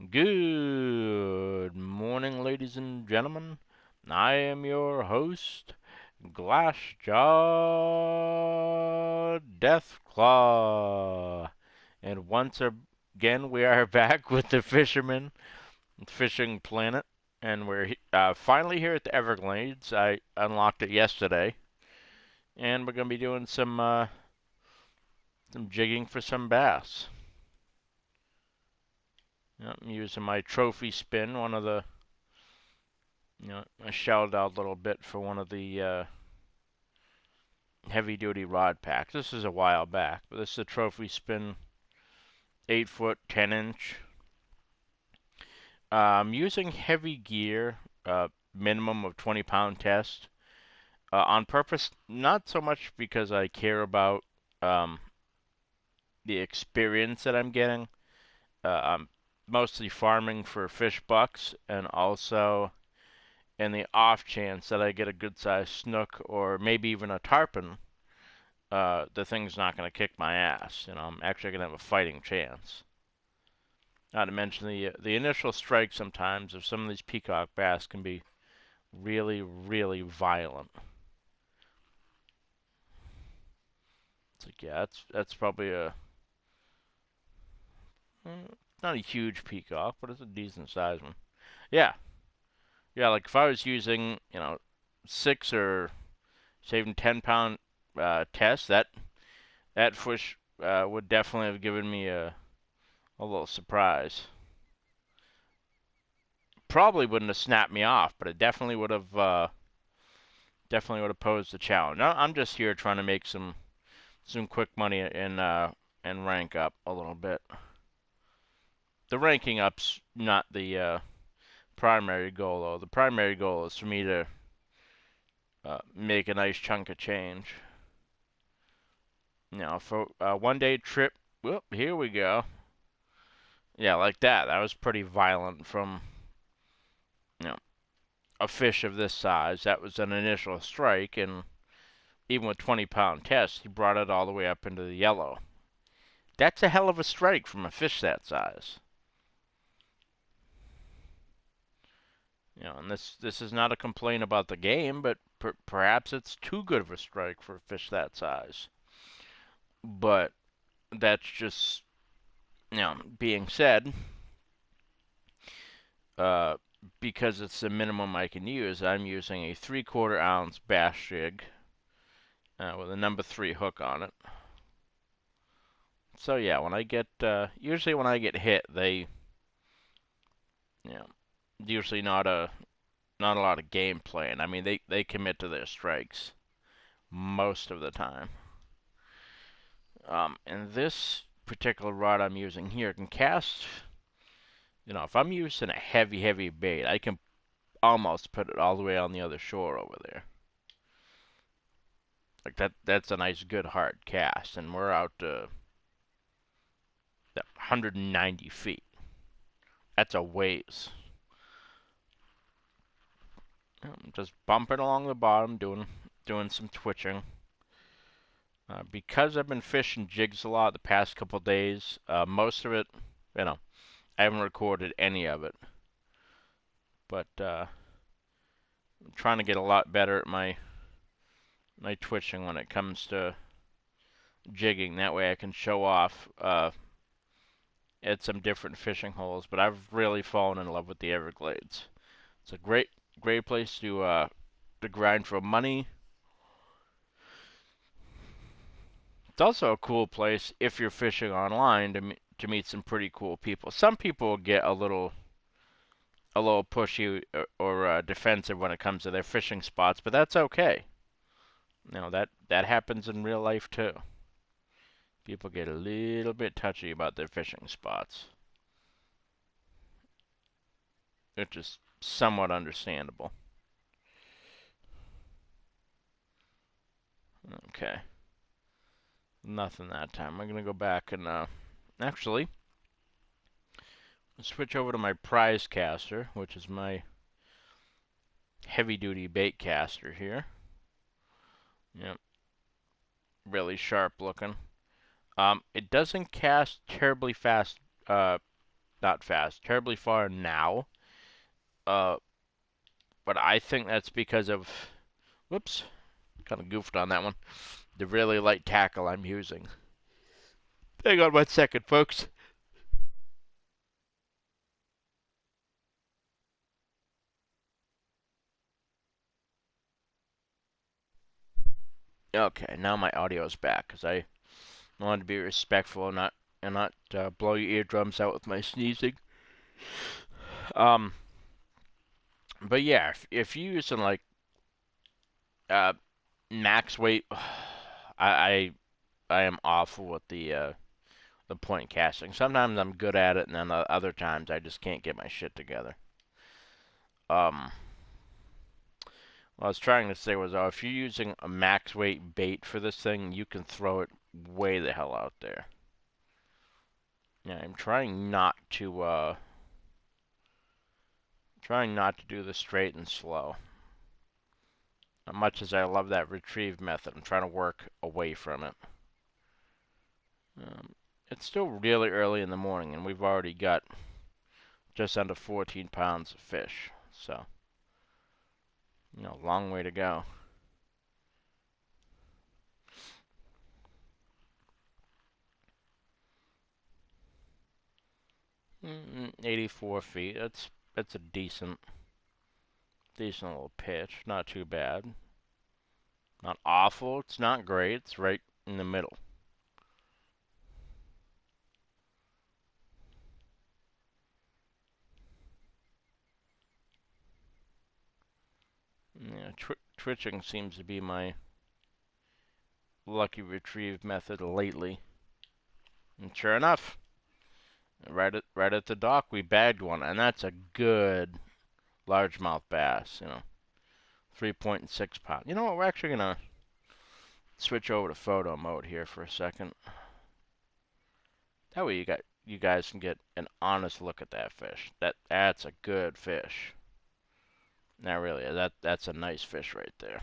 Good morning, ladies and gentlemen. I am your host, Glassjaw Deathclaw. And once again, we are back with the Fisherman Fishing Planet. And we're finally here at the Everglades. I unlocked it yesterday. And we're going to be doing some jigging for some bass. I'm using my trophy spin, one of the I shelled out a little bit for one of the heavy duty rod packs. This is a while back, but this is a trophy spin 8 foot 10 inch. I'm using heavy gear, minimum of 20-pound test, on purpose, not so much because I care about the experience that I'm getting. I'm mostly farming for fish bucks, and also in the off chance that I get a good sized snook or maybe even a tarpon, the thing's not going to kick my ass. I'm actually going to have a fighting chance. Not to mention the initial strike sometimes of some of these peacock bass can be really, really violent. It's like, yeah, that's probably not a huge peacock, but it's a decent sized one. Yeah, yeah. Like if I was using 6 or say even 10-pound test, that fish would definitely have given me a little surprise. Probably wouldn't have snapped me off, but it definitely would have posed a challenge. I'm just here trying to make some quick money and rank up a little bit. The ranking up's not the primary goal though. The primary goal is for me to make a nice chunk of change. For a 1 day trip. Whoop, here we go. Yeah, like that. That was pretty violent from you know a fish of this size. That was an initial strike, and even with 20-pound test, he brought it all the way up into the yellow. That's a hell of a strike from a fish that size. And this is not a complaint about the game, but perhaps it's too good of a strike for a fish that size. But that's just being said. Uh, because it's the minimum I can use, I'm using a 3/4 ounce bass jig with a number 3 hook on it. So yeah, usually when I get hit, they, you know, usually not a lot of game playing. I mean, they commit to their strikes most of the time. And this particular rod I'm using here can cast. If I'm using a heavy bait, I can almost put it all the way on the other shore over there. Like that's a nice, good hard cast, and we're out to 190 feet. That's a ways. I'm just bumping along the bottom, doing some twitching. Because I've been fishing jigs a lot the past couple days, most of it, I haven't recorded any of it. But I'm trying to get a lot better at my twitching when it comes to jigging. That way I can show off at some different fishing holes. But I've really fallen in love with the Everglades. It's a great place to grind for money. It's also a cool place if you're fishing online to meet some pretty cool people. Some people get a little pushy or defensive when it comes to their fishing spots, but that's okay. That happens in real life too. People get a little bit touchy about their fishing spots, which is somewhat understandable. Okay, nothing that time. I'm gonna go back and actually switch over to my prize caster, which is my heavy duty bait caster here. Yep, really sharp looking. It doesn't cast terribly fast not fast, terribly far now. Uh, but I think that's because of, whoops, kind of goofed on that one. The really light tackle I'm using. Hang on 1 second, folks. Okay, now my audio is back because I wanted to be respectful and not blow your eardrums out with my sneezing. Um, but yeah, if you're using like uh max weight, I I am awful with the point casting. Sometimes I'm good at it, and then other times I just can't get my shit together. Um, what I was trying to say was, if you're using a max weight bait for this thing, you can throw it way the hell out there. Yeah, I'm trying not to do this straight and slow. As much as I love that retrieve method, I'm trying to work away from it. Um, it's still really early in the morning, and we've already got just under 14 pounds of fish. So, long way to go. 84 feet. That's a decent little pitch. Not too bad. Not awful. It's not great. It's right in the middle. Yeah, twitching seems to be my lucky retrieve method lately. And sure enough, right at the dock, we bagged one, and that's a good largemouth bass. 3.6 pound. You know what? We're actually gonna switch over to photo mode here for a second. That way you guys can get an honest look at that fish. That's a good fish. Now really, that's a nice fish right there.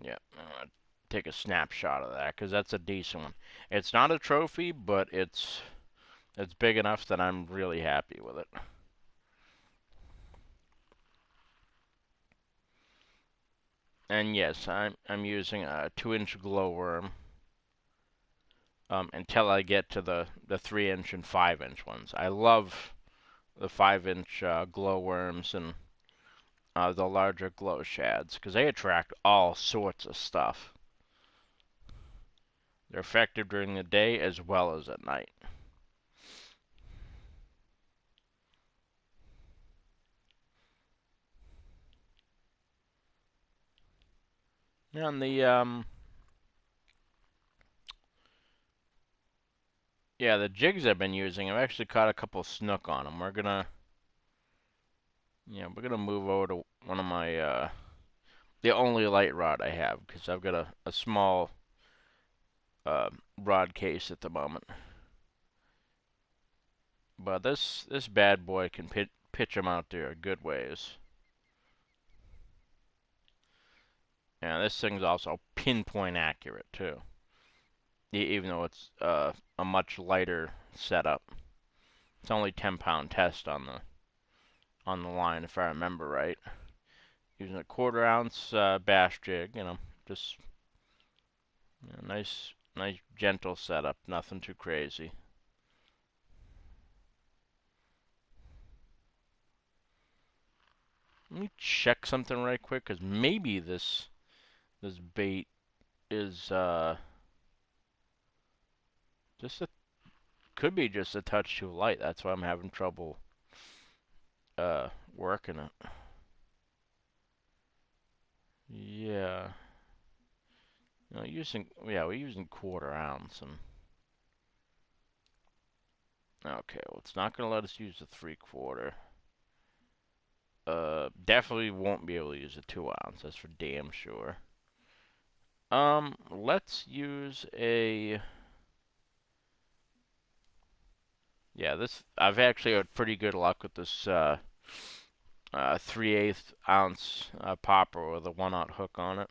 Yeah, I'm gonna take a snapshot of that because that's a decent one. It's not a trophy, but it's big enough that I'm really happy with it. And yes, I'm using a 2-inch glowworm until I get to the 3-inch and 5-inch ones. I love the 5-inch glowworms and the larger glow shads because they attract all sorts of stuff. They're effective during the day as well as at night. And the jigs I've been using, I've actually caught a couple snook on them. We're gonna move over to one of my the only light rod I have because I've got a small rod case at the moment. But this bad boy can pitch them out there a good ways. And this thing's also pinpoint accurate too, even though it's a much lighter setup. It's only 10-pound test on the line if I remember right. Using a 1/4 ounce bass jig, just nice gentle setup, nothing too crazy. Let me check something right quick, cause maybe this bait is just could be just a touch too light. That's why I'm having trouble working it. Yeah. We're using 1/4 ounce and okay, well it's not gonna let us use the 3/4. Definitely won't be able to use a 2-ounce. That's for damn sure. Let's use a. Yeah, I've actually had pretty good luck with this 3/8 ounce popper with a 1/0 hook on it.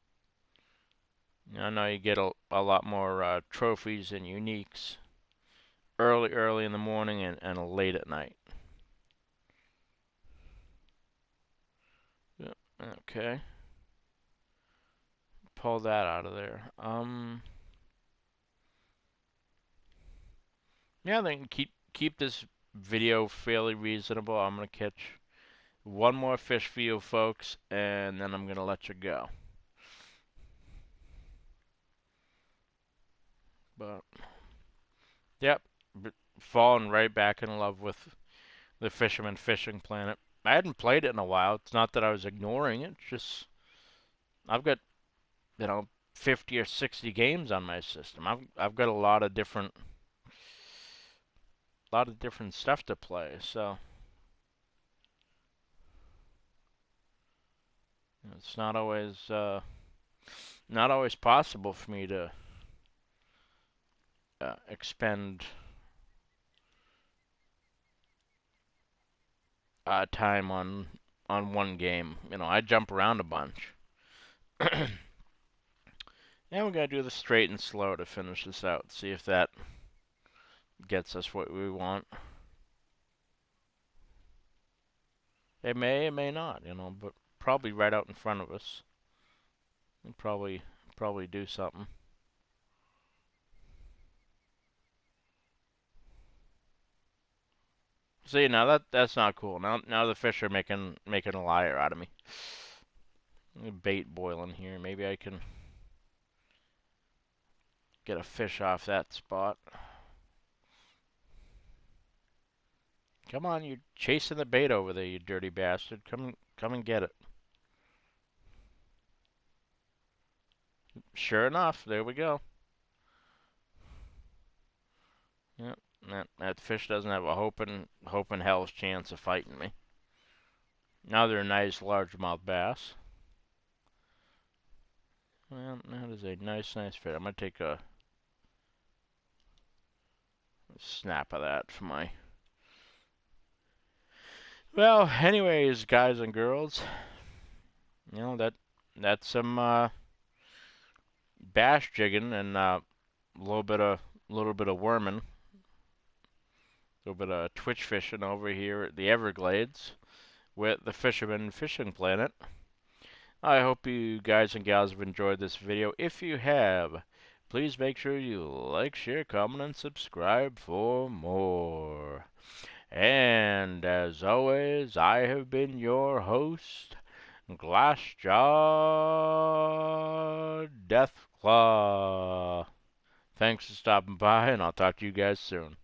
I know you get a lot more trophies and uniques early in the morning and late at night. Yep. Okay. Pull that out of there. Yeah, I think keep this video fairly reasonable. I'm gonna catch one more fish for you folks, and then I'm gonna let you go. But yep, falling right back in love with the Fisherman Fishing Planet. I hadn't played it in a while. It's not that I was ignoring it. It's just I've got 50 or 60 games on my system. I've got a lot of different stuff to play. So it's not always possible for me to expend time on one game. I jump around a bunch. And we gotta do the straight and slow to finish this out. See if that gets us what we want. It may not, but probably right out in front of us. We'll probably do something. See, now that's not cool. Now the fish are making a liar out of me. Bait boiling here. Maybe I can get a fish off that spot. Come on, you're chasing the bait over there, you dirty bastard. Come and get it. Sure enough, there we go. Yep, that fish doesn't have a hope in hell's chance of fighting me. Now they're a nice largemouth bass. Well, that is a nice fish. I'm gonna take a snap of that for my. Well, anyways, guys and girls, that's some bass jigging and a little bit of worming, a little bit of twitch fishing over here at the Everglades with the Fisherman Fishing Planet. I hope you guys and gals have enjoyed this video. If you have, please make sure you like, share, comment, and subscribe for more. And as always, I have been your host, Glassjaw Deathclaw. Thanks for stopping by, and I'll talk to you guys soon.